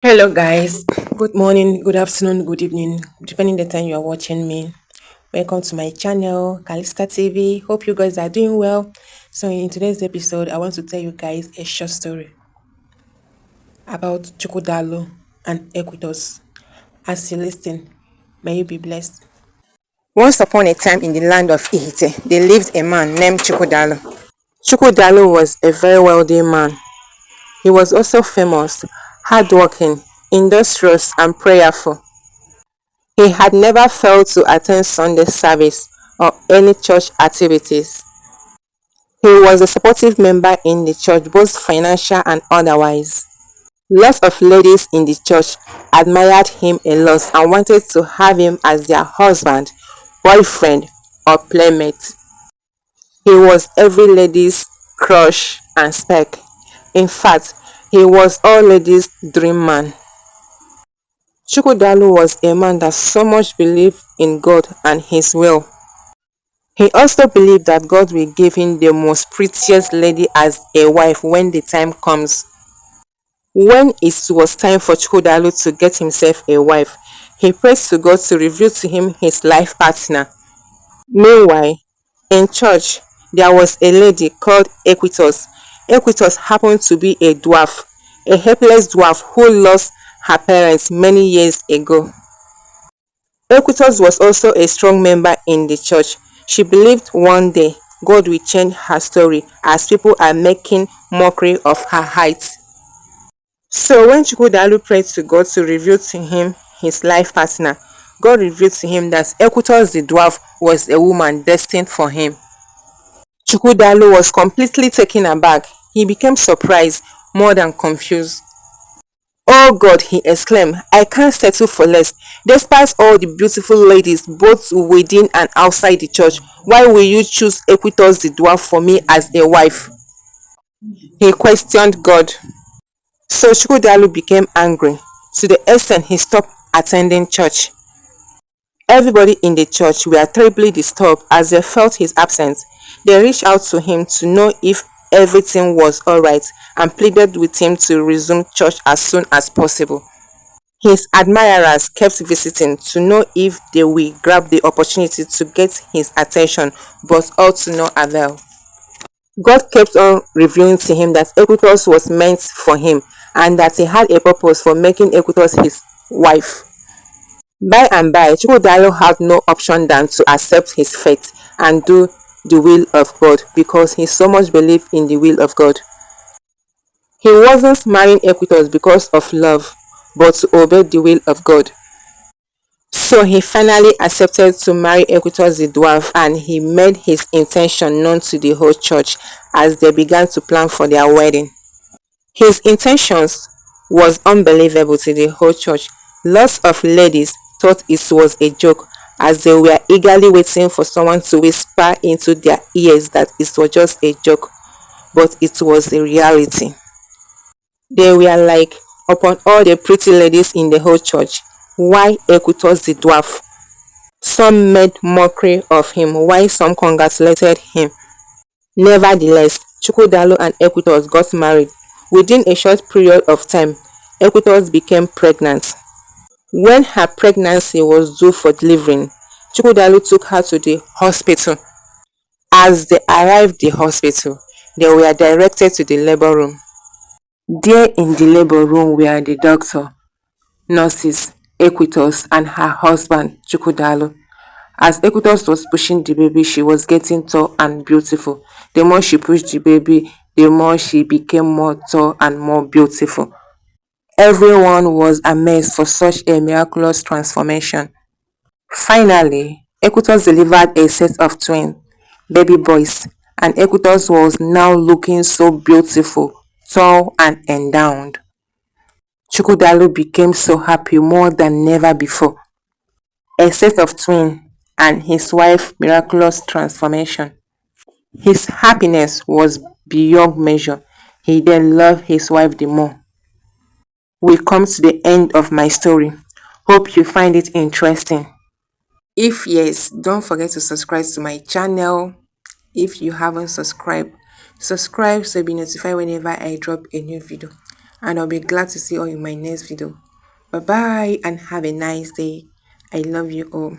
Hello, guys. Good morning, good afternoon, good evening, depending the time you are watching me. Welcome to my channel, Calista TV. Hope you guys are doing well. So, in today's episode, I want to tell you guys a short story about Chukwudalo and Equitos. As you listen, may you be blessed. Once upon a time in the land of Ihite, there lived a man named Chukwudalo. Chukwudalo was a very wealthy man. He was also famous, hardworking, industrious, and prayerful. He had never failed to attend Sunday service or any church activities. He was a supportive member in the church, both financial and otherwise. Lots of ladies in the church admired him a lot and wanted to have him as their husband, boyfriend, or playmate. He was every lady's crush and spec. In fact, he was all ladies' dream man. Chukwudalu was a man that so much believed in God and his will. He also believed that God will give him the most prettiest lady as a wife when the time comes. When it was time for Chukwudalu to get himself a wife, he prayed to God to reveal to him his life partner. Meanwhile, in church, there was a lady called Equitos. Equitos happened to be a dwarf, a helpless dwarf who lost her parents many years ago. Equitos was also a strong member in the church. She believed one day God will change her story as people are making mockery of her height. So when Chukwudalu prayed to God to reveal to him his life partner, God revealed to him that Equitos the dwarf was a woman destined for him. Chukwudalu was completely taken aback. He became surprised more than confused. "Oh God," he exclaimed, "I can't settle for less. Despite all the beautiful ladies both within and outside the church, why will you choose Equitos the dwarf for me as a wife?" He questioned God. So Chukwudalu became angry to the extent he stopped attending church. Everybody in the church were terribly disturbed as they felt his absence. They reached out to him to know if everything was alright and pleaded with him to resume church as soon as possible. His admirers kept visiting to know if they will grab the opportunity to get his attention, but all to no avail. God kept on revealing to him that Equitos was meant for him and that he had a purpose for making Equitos his wife. By and by, Chukwudalu had no option than to accept his fate and do the will of God because he so much believed in the will of God. He wasn't marrying Equitos because of love, but to obey the will of God. So he finally accepted to marry Equitos the dwarf, and he made his intention known to the whole church as they began to plan for their wedding. His intentions was unbelievable to the whole church. Lots of ladies thought it was a joke as they were eagerly waiting for someone to whisper into their ears that it was just a joke, but it was a reality. They were like, upon all the pretty ladies in the whole church, why Equitos the dwarf? Some made mockery of him while some congratulated him. Nevertheless, Chukwudalu and Equitos got married. Within a short period of time, Equitos became pregnant. When her pregnancy was due for delivering, Chukwudalu took her to the hospital. As they arrived at the hospital, they were directed to the labor room. There in the labor room were the doctor, nurses, Equitos, and her husband, Chukwudalu. As Equitos was pushing the baby, she was getting tall and beautiful. The more she pushed the baby, the more she became more tall and more beautiful. Everyone was amazed for such a miraculous transformation. Finally, Equitos delivered a set of twin baby boys, and Equitos was now looking so beautiful, tall, and endowed. Chukwudalu became so happy more than ever before. A set of twins and his wife miraculous transformation. His happiness was beyond measure. He then loved his wife the more. We come to the end of my story. Hope you find it interesting. If yes, don't forget to subscribe to my channel. If you haven't subscribed, subscribe so you'll be notified whenever I drop a new video. and I'll be glad to see you all in my next video. Bye bye and have a nice day. I love you all.